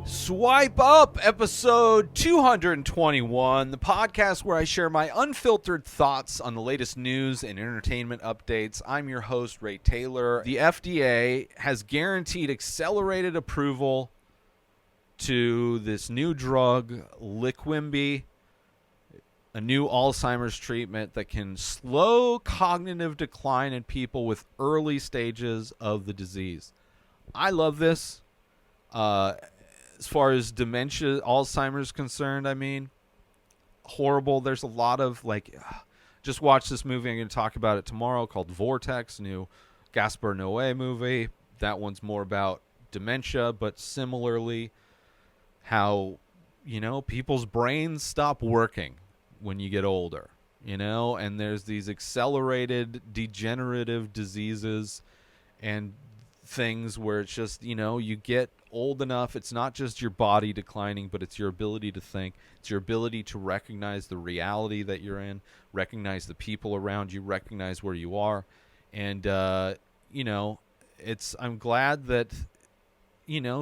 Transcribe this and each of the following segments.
Swipe Up, episode 221, the podcast where I share my unfiltered thoughts on the latest news and entertainment updates. I'm your host, Ray Taylor. The FDA has guaranteed accelerated approval to this new drug, Leqembi, a new Alzheimer's treatment that can slow cognitive decline in people with early stages of the disease. I love this. As far as dementia, Alzheimer's concerned, I mean, horrible. There's a lot of, just watch this movie. I'm going to talk about it tomorrow called Vortex, new Gaspar Noé movie. That one's more about dementia, but similarly how, people's brains stop working when you get older, and there's these accelerated degenerative diseases and things where it's just, you get old enough. It's not just your body declining, but it's your ability to think. It's your ability to recognize the reality that you're in, recognize the people around you, recognize where you are. And, I'm glad that,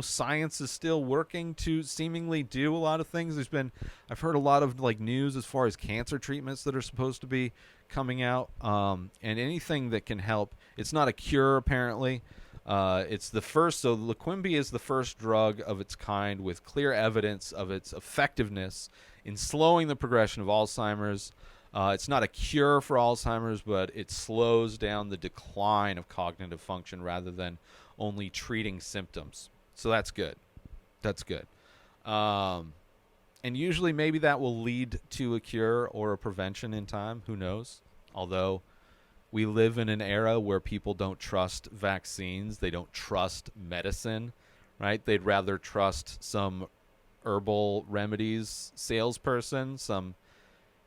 science is still working to seemingly do a lot of things. I've heard a lot of news as far as cancer treatments that are supposed to be coming out, and anything that can help. It's not a cure, apparently. It's the first, so Leqembi is the first drug of its kind with clear evidence of its effectiveness in slowing the progression of Alzheimer's. It's not a cure for Alzheimer's, but it slows down the decline of cognitive function rather than only treating symptoms. So that's good. That's good. And usually maybe that will lead to a cure or a prevention in time. Who knows? Although we live in an era where people don't trust vaccines. They don't trust medicine, right? They'd rather trust some herbal remedies salesperson, some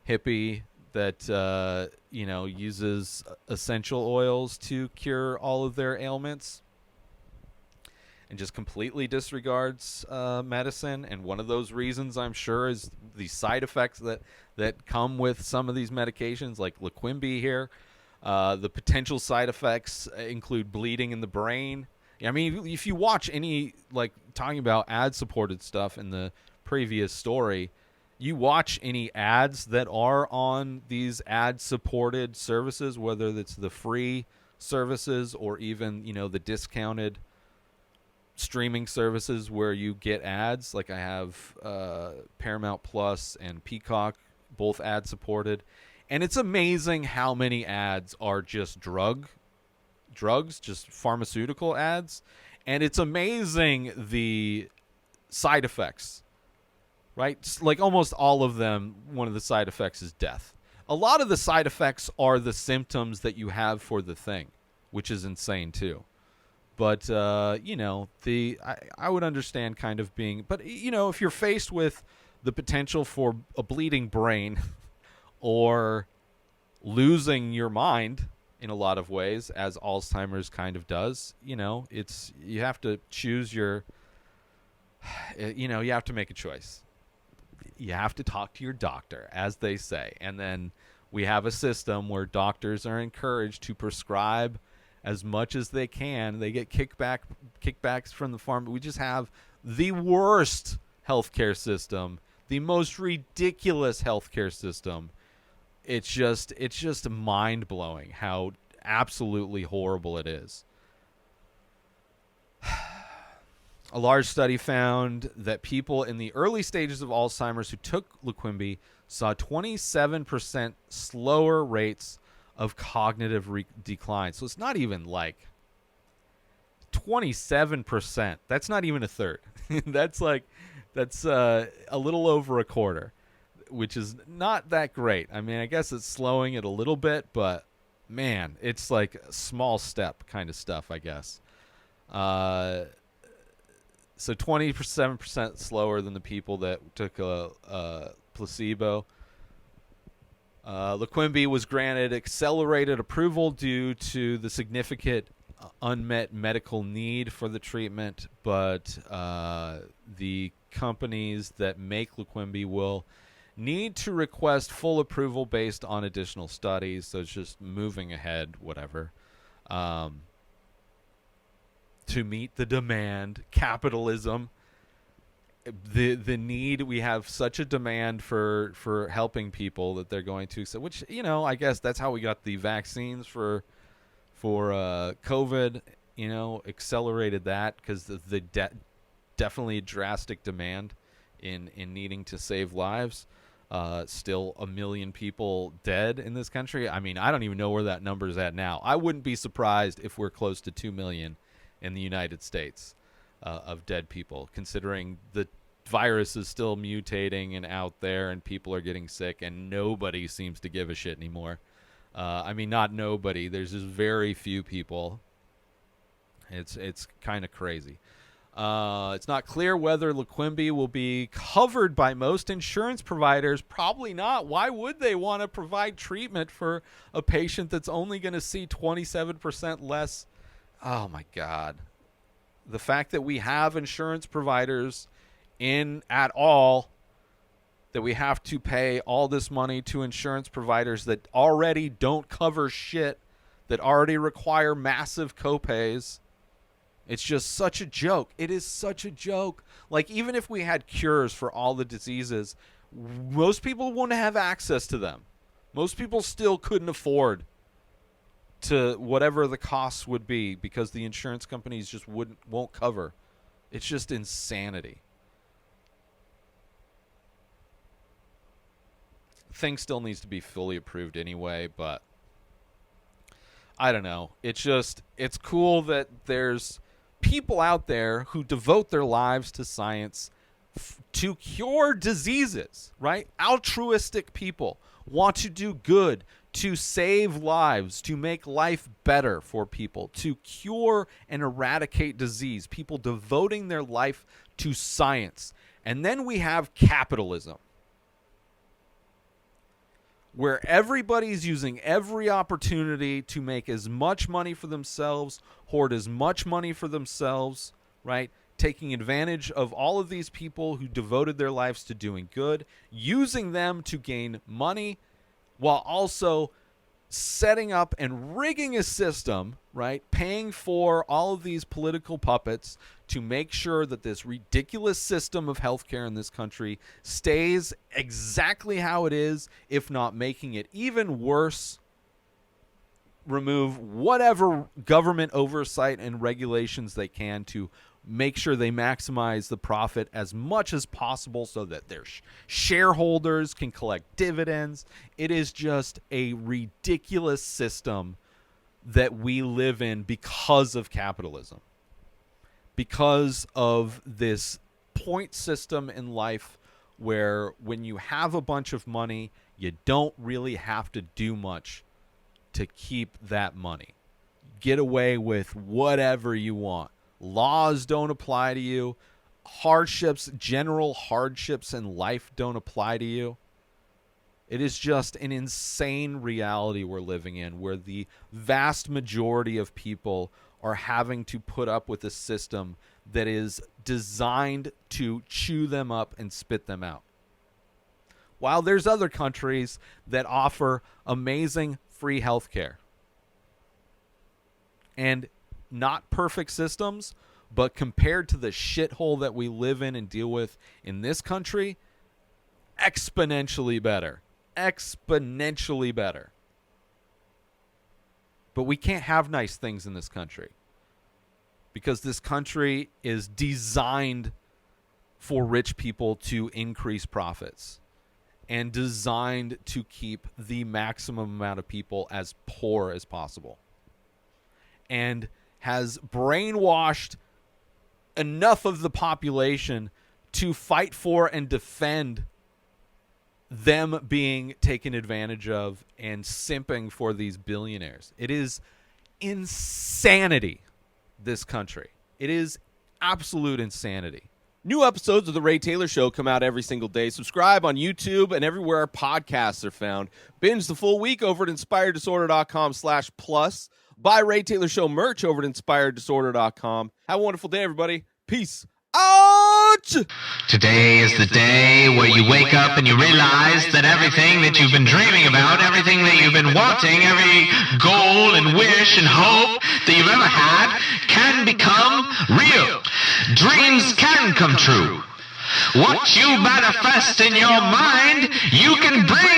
hippie that, uses essential oils to cure all of their ailments and just completely disregards medicine. And one of those reasons, I'm sure, is the side effects that come with some of these medications, like Leqembi here. The potential side effects include bleeding in the brain. I mean, if you watch any, talking about ad-supported stuff in the previous story, you watch any ads that are on these ad-supported services, whether it's the free services or even, the discounted streaming services where you get ads. Like I have Paramount Plus and Peacock, both ad-supported. And it's amazing how many ads are just drugs, just pharmaceutical ads. And it's amazing the side effects, right? Like almost all of them, one of the side effects is death. A lot of the side effects are the symptoms that you have for the thing, which is insane too. But, I would understand kind of being, but, if you're faced with the potential for a bleeding brain or losing your mind in a lot of ways, as Alzheimer's kind of does, you have to choose you have to make a choice. You have to talk to your doctor, as they say. And then we have a system where doctors are encouraged to prescribe as much as they can. They get kickbacks from the farm. We just have the worst healthcare system, the most ridiculous healthcare system. It's just mind-blowing how absolutely horrible it is. A large study found that people in the early stages of Alzheimer's who took Leqembi saw 27% slower rates of cognitive decline. So it's not even 27%. That's not even a third. That's a little over a quarter, which is not that great. I mean, I guess it's slowing it a little bit, but man, it's like a small step kind of stuff, I guess. So 27% slower than the people that took a placebo. Leqembi was granted accelerated approval due to the significant unmet medical need for the treatment, but the companies that make Leqembi will need to request full approval based on additional studies. So it's just moving ahead, whatever, to meet the demand. Capitalism. the need, we have such a demand for helping people that they're going to, so which, I guess that's how we got the vaccines for COVID, accelerated that, because the definitely drastic demand in needing to save lives. Still 1 million people dead in this country. I mean, I don't even know where that number's at now. I wouldn't be surprised if we're close to 2 million in the United States of dead people, considering the virus is still mutating and out there and people are getting sick and nobody seems to give a shit anymore. I mean, not nobody. There's just very few people. It's kind of crazy. It's not clear whether Leqembi will be covered by most insurance providers. Probably not. Why would they want to provide treatment for a patient that's only going to see 27% less? Oh, my God. The fact that we have insurance providers in at all, that we have to pay all this money to insurance providers that already don't cover shit, that already require massive copays. It's just such a joke. It is such a joke. Like, even if we had cures for all the diseases, most people wouldn't have access to them. Most people still couldn't afford to whatever the costs would be, because the insurance companies just won't cover. It's just insanity. Thing still needs to be fully approved anyway, but I don't know. It's cool that there's people out there who devote their lives to science to cure diseases, right? Altruistic people want to do good, to save lives, to make life better for people, to cure and eradicate disease, people devoting their life to science. And then we have capitalism, where everybody's using every opportunity to make as much money for themselves, hoard as much money for themselves, right? Taking advantage of all of these people who devoted their lives to doing good, using them to gain money, while also setting up and rigging a system, right? Paying for all of these political puppets to make sure that this ridiculous system of healthcare in this country stays exactly how it is, if not making it even worse. Remove whatever government oversight and regulations they can to make sure they maximize the profit as much as possible so that their shareholders can collect dividends. It is just a ridiculous system that we live in because of capitalism, because of this point system in life where when you have a bunch of money, you don't really have to do much to keep that money. Get away with whatever you want. Laws don't apply to you. General hardships in life don't apply to you. It is just an insane reality we're living in, where the vast majority of people are having to put up with a system that is designed to chew them up and spit them out. While there's other countries that offer amazing free healthcare. And not perfect systems, but compared to the shithole that we live in and deal with in this country, exponentially better. Exponentially better. But we can't have nice things in this country, because this country is designed for rich people to increase profits and designed to keep the maximum amount of people as poor as possible, and has brainwashed enough of the population to fight for and defend them being taken advantage of and simping for these billionaires. It is insanity, this country. It is absolute insanity. New episodes of The Ray Taylor Show come out every single day. Subscribe on YouTube and everywhere our podcasts are found. Binge the full week over at inspireddisorder.com/plus. Buy Ray Taylor Show merch over at inspireddisorder.com. Have a wonderful day, everybody. Peace out! Today is the day where you wake up and you realize that everything that you've been dreaming about, everything that you've been wanting, every goal and wish and hope that you've ever had can become real. Dreams can come true. What you manifest in your mind, you can bring